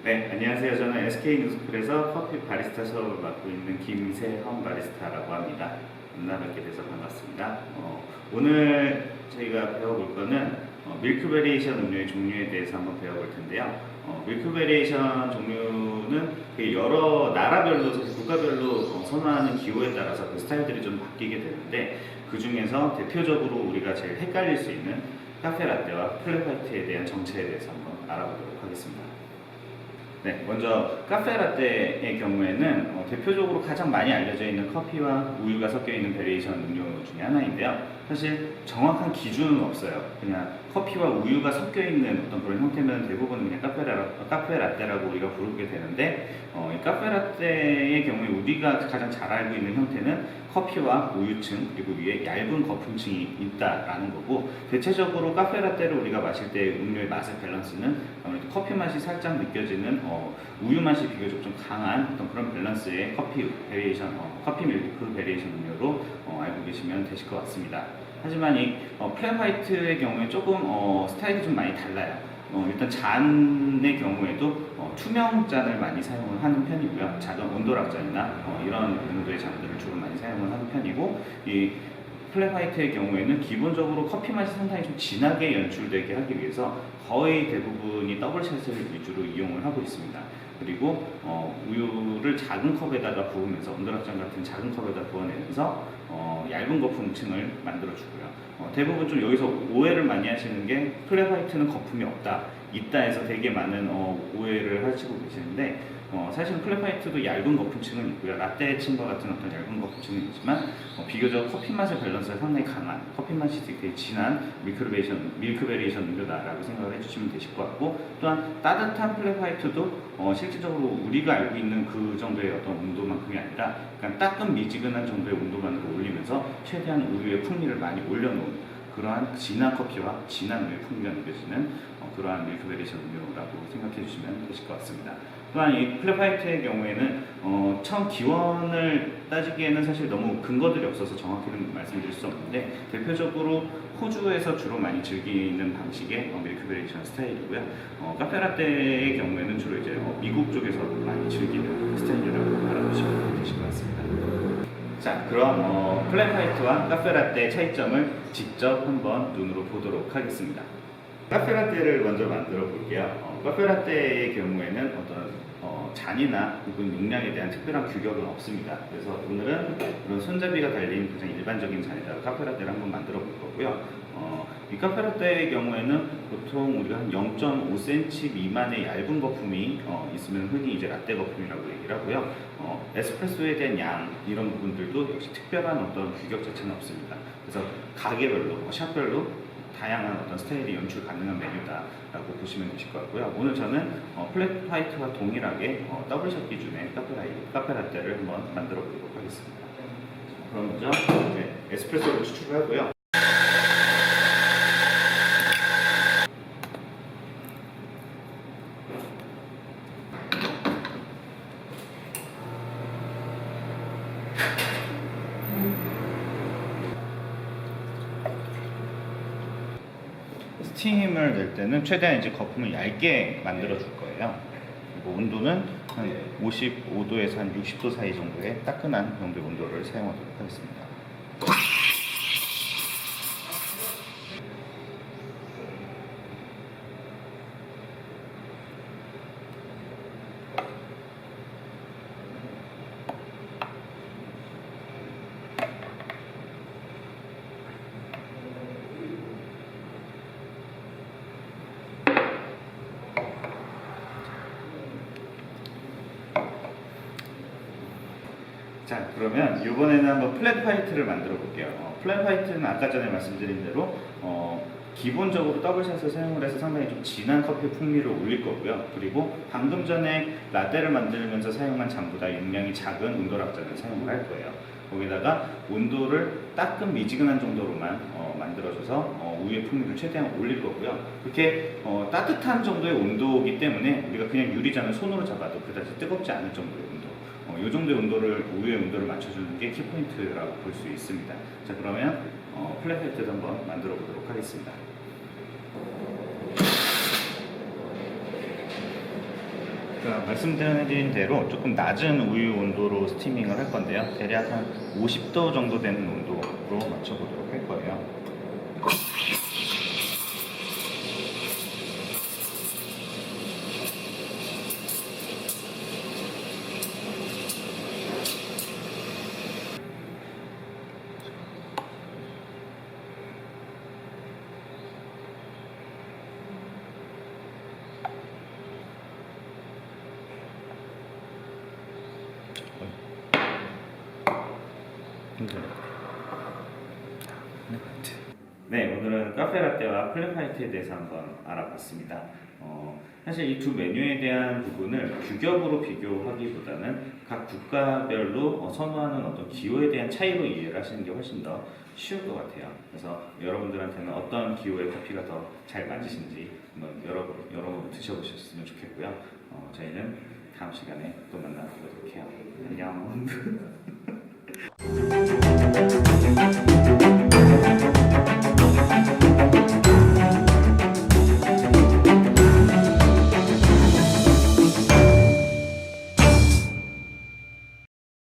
네, 안녕하세요. 저는 SK뉴스쿨에서 커피 바리스타 수업을 맡고 있는 김세헌 바리스타라고 합니다. 만나 뵙게 돼서 반갑습니다. 오늘 저희가 배워볼 거는 밀크 베리에이션 음료의 종류에 대해서 한번 배워볼 텐데요. 밀크 베리에이션 종류는 여러 나라별로, 국가별로 선호하는 기호에 따라서 그 스타일들이 좀 바뀌게 되는데, 그 중에서 대표적으로 우리가 제일 헷갈릴 수 있는 카페라떼와 플랫화이트에 대한 정체에 대해서 한번 알아보도록 하겠습니다. 네, 먼저 카페라떼의 경우에는 대표적으로 가장 많이 알려져 있는 커피와 우유가 섞여 있는 베리에이션 음료 중에 하나인데요. 사실 정확한 기준은 없어요. 그냥 커피와 우유가 섞여 있는 어떤 그런 형태면 대부분 그냥 카페라떼라고 우리가 부르게 되는데, 이 카페라떼의 경우에 우리가 가장 잘 알고 있는 형태는 커피와 우유층 그리고 위에 얇은 거품층이 있다라는 거고, 대체적으로 카페라떼를 우리가 마실 때 음료의 맛의 밸런스는 아무래도 커피 맛이 살짝 느껴지는 우유 맛이 비교적 좀 강한 어떤 그런 밸런스의 커피 베리에이션, 커피 밀크 베리에이션 음료로 알고 계시면 되실 것 같습니다. 하지만 이 플랫화이트의 경우에 조금 스타일이 좀 많이 달라요. 일단 잔의 경우에도 투명 잔을 많이 사용을 하는 편이고요. 작은 온도락잔이나 이런 용도의 잔들을 주로 많이 사용을 하는 편이고, 이 플랫화이트의 경우에는 기본적으로 커피 맛이 상당히 좀 진하게 연출되게 하기 위해서 거의 대부분이 더블샷을 위주로 이용을 하고 있습니다. 그리고 우유를 작은 컵에다가 부으면서, 온도락잔 같은 작은 컵에다 부어내면서 얇은 거품층을 만들어주고요. 대부분 좀 여기서 오해를 많이 하시는 게, 플랫화이트는 거품이 없다, 있다 해서 되게 많은 오해를 하시고 계시는데, 사실 플랫화이트도 얇은 거품층은 있고요. 라떼층과 같은 어떤 얇은 거품층은 있지만, 비교적 커피 맛의 밸런스가 상당히 강한, 커피 맛이 되게 진한 밀크 베리에이션 음료다라고 생각을 해주시면 되실 것 같고, 또한 따뜻한 플랫화이트도 실질적으로 우리가 알고 있는 그 정도의 어떤 온도만큼이 아니라 그냥 따끔 미지근한 정도의 온도만으로 올리면서 최대한 우유의 풍미를 많이 올려놓은 그러한 진한 커피와 진한 우유의 풍미가 느껴지는 그러한 밀크 베리에이션 음료라고 생각해 주시면 되실 것 같습니다. 또한 이 플랫화이트의 경우에는 처음 기원을 따지기에는 사실 너무 근거들이 없어서 정확히는 말씀드릴 수 없는데, 대표적으로 호주에서 주로 많이 즐기는 방식의 밀크 베리에이션 스타일이고요. 카페라떼의 경우에는 주로 이제 미국 쪽에서 많이 즐기는 스타일이라고 알아보시면 되실 것 같습니다. 자, 그럼 플랫화이트와 카페라떼의 차이점을 직접 한번 눈으로 보도록 하겠습니다. 카페라떼를 먼저 만들어 볼게요. 카페라떼의 경우에는 어떤 잔이나 혹은 용량에 대한 특별한 규격은 없습니다. 그래서 오늘은 이런 손잡이가 달린 가장 일반적인 잔에다가 카페라떼를 한번 만들어 볼 거고요. 이 카페라떼의 경우에는 보통 우리가 한 0.5cm 미만의 얇은 거품이 있으면 흔히 이제 라떼 거품이라고 얘기를 하고요. 에스프레소에 대한 양, 이런 부분들도 역시 특별한 어떤 규격 자체는 없습니다. 그래서 가게별로, 샵별로 다양한 어떤 스타일이 연출 가능한 메뉴다라고 보시면 되실 것 같고요. 오늘 저는 플랫화이트와 동일하게 더블샷 기준의 카페라떼를 한번 만들어 보도록 하겠습니다. 그럼 먼저 에스프레소를 추출을 하고요. 스팀을 낼 때는 최대한 이제 거품을 얇게 만들어 줄 거예요. 그리고 온도는 한 55도에서 한 60도 사이 정도의 따끈한 정도의 온도를 사용하도록 하겠습니다. 자, 그러면 이번에는 한번 플랫화이트를 만들어 볼게요. 플랫화이트는 아까 전에 말씀드린 대로 기본적으로 더블샷을 사용을 해서 상당히 좀 진한 커피 풍미를 올릴 거고요. 그리고 방금 전에 라떼를 만들면서 사용한 잔보다 용량이 작은 온도락잔을 사용을 할 거예요. 거기다가 온도를 따끔 미지근한 정도로만 만들어줘서 우유의 풍미를 최대한 올릴 거고요. 그렇게 따뜻한 정도의 온도이기 때문에 우리가 그냥 유리잔을 손으로 잡아도 그다지 뜨겁지 않을 정도의 온도, 이 정도의 온도를, 우유의 온도를 맞춰주는 게 키포인트라고 볼 수 있습니다. 자, 그러면 플랫화이트도 한번 만들어 보도록 하겠습니다. 그러니까 말씀드린 대로 조금 낮은 우유 온도로 스티밍을 할 건데요. 대략 한 50도 정도 되는 온도로 맞춰보도록 할 거예요. 네, 오늘은 카페라떼와 플랫화이트에 대해서 한번 알아봤습니다. 사실 이 두 메뉴에 대한 부분을 규격으로 비교하기보다는 각 국가별로 선호하는 어떤 기호에 대한 차이로 이해를 하시는 게 훨씬 더 쉬울 것 같아요. 그래서 여러분들한테는 어떤 기호의 커피가 더 잘 맞으신지 한번 여러 드셔보셨으면 좋겠고요. 저희는 다음 시간에 또 만나보도록 해요. 안녕.